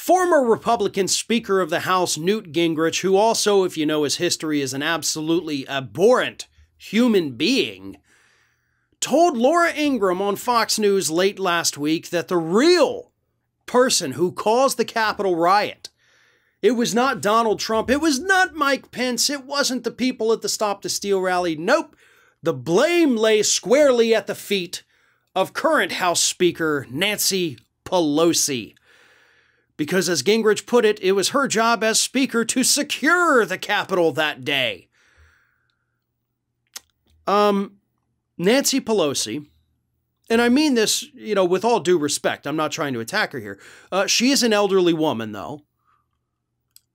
Former Republican Speaker of the House Newt Gingrich, who also, if you know his history, is an absolutely abhorrent human being, told Laura Ingram on Fox News late last week that the real person who caused the Capitol riot, it was not Donald Trump, it was not Mike Pence, it wasn't the people at the Stop the Steal rally. Nope, the blame lay squarely at the feet of current House Speaker Nancy Pelosi. Because as Gingrich put it, it was her job as Speaker to secure the Capitol that day. Nancy Pelosi, and I mean this, with all due respect, I'm not trying to attack her here. She is an elderly woman, though.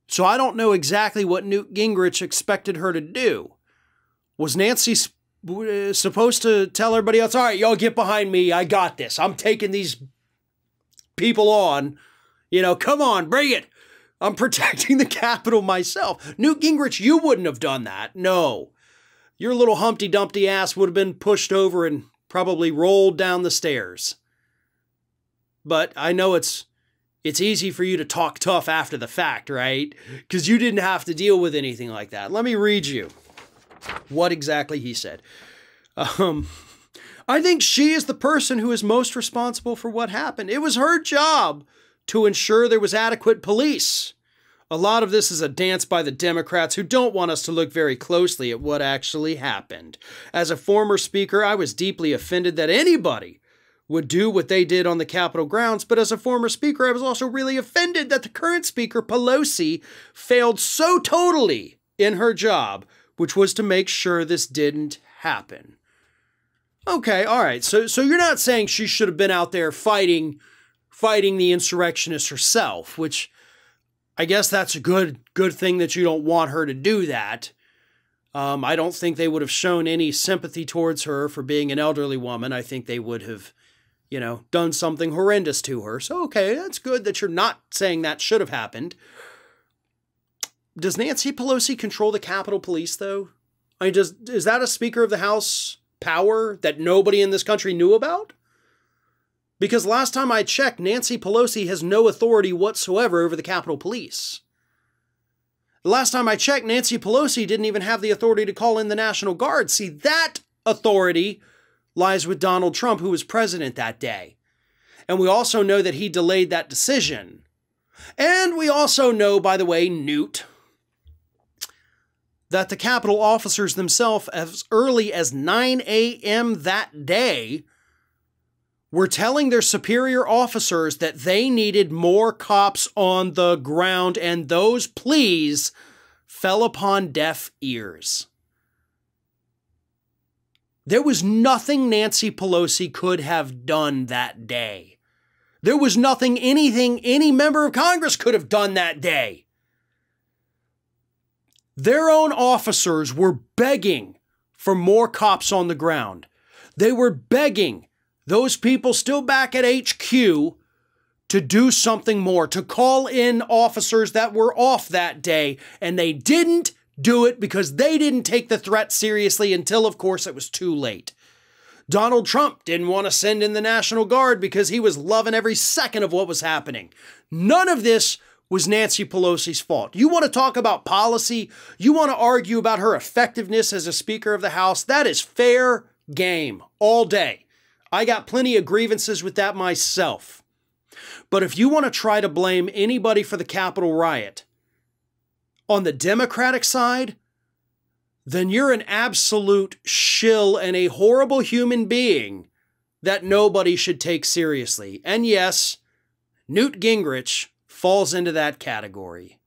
So I don't know exactly what Newt Gingrich expected her to do. Was Nancy supposed to tell everybody else, all right, y'all get behind me, I got this, I'm taking these people on, come on, bring it, I'm protecting the Capitol myself. Newt Gingrich, you wouldn't have done that, no. Your little Humpty Dumpty ass would have been pushed over and probably rolled down the stairs. But I know it's easy for you to talk tough after the fact, right? Because you didn't have to deal with anything like that. Let me read you what exactly he said. I think she is the person who is most responsible for what happened. It was her job to ensure there was adequate police. A lot of this is a dance by the Democrats who don't want us to look very closely at what actually happened. As a former speaker, I was deeply offended that anybody would do what they did on the Capitol grounds, but as a former speaker, I was also really offended that the current speaker, Pelosi, failed so totally in her job, which was to make sure this didn't happen. Okay, all right, so you're not saying she should have been out there fighting the insurrectionists herself, which I guess that's a good thing that you don't want her to do that. I don't think they would have shown any sympathy towards her for being an elderly woman. I think they would have, done something horrendous to her. So, okay, that's good that you're not saying that should have happened. Does Nancy Pelosi control the Capitol Police, though? I mean, is that a Speaker of the House power that nobody in this country knew about? Because last time I checked, Nancy Pelosi has no authority whatsoever over the Capitol Police. The last time I checked, Nancy Pelosi didn't even have the authority to call in the National Guard. See, that authority lies with Donald Trump, who was president that day. And we also know that he delayed that decision. And we also know, by the way, Newt, that the Capitol officers themselves, as early as 9 a.m. that day, were telling their superior officers that they needed more cops on the ground, and those pleas fell upon deaf ears. There was nothing Nancy Pelosi could have done that day. There was nothing any member of Congress could have done that day. Their own officers were begging for more cops on the ground. They were begging those people still back at HQ to do something more, to call in officers that were off that day, and they didn't do it because they didn't take the threat seriously until, of course, it was too late. Donald Trump didn't want to send in the National Guard because he was loving every second of what was happening. None of this was Nancy Pelosi's fault. You want to talk about policy? You want to argue about her effectiveness as a Speaker of the House? That is fair game all day. I got plenty of grievances with that myself. But if you want to try to blame anybody for the Capitol riot on the Democratic side, then you're an absolute shill and a horrible human being that nobody should take seriously. And yes, Newt Gingrich falls into that category.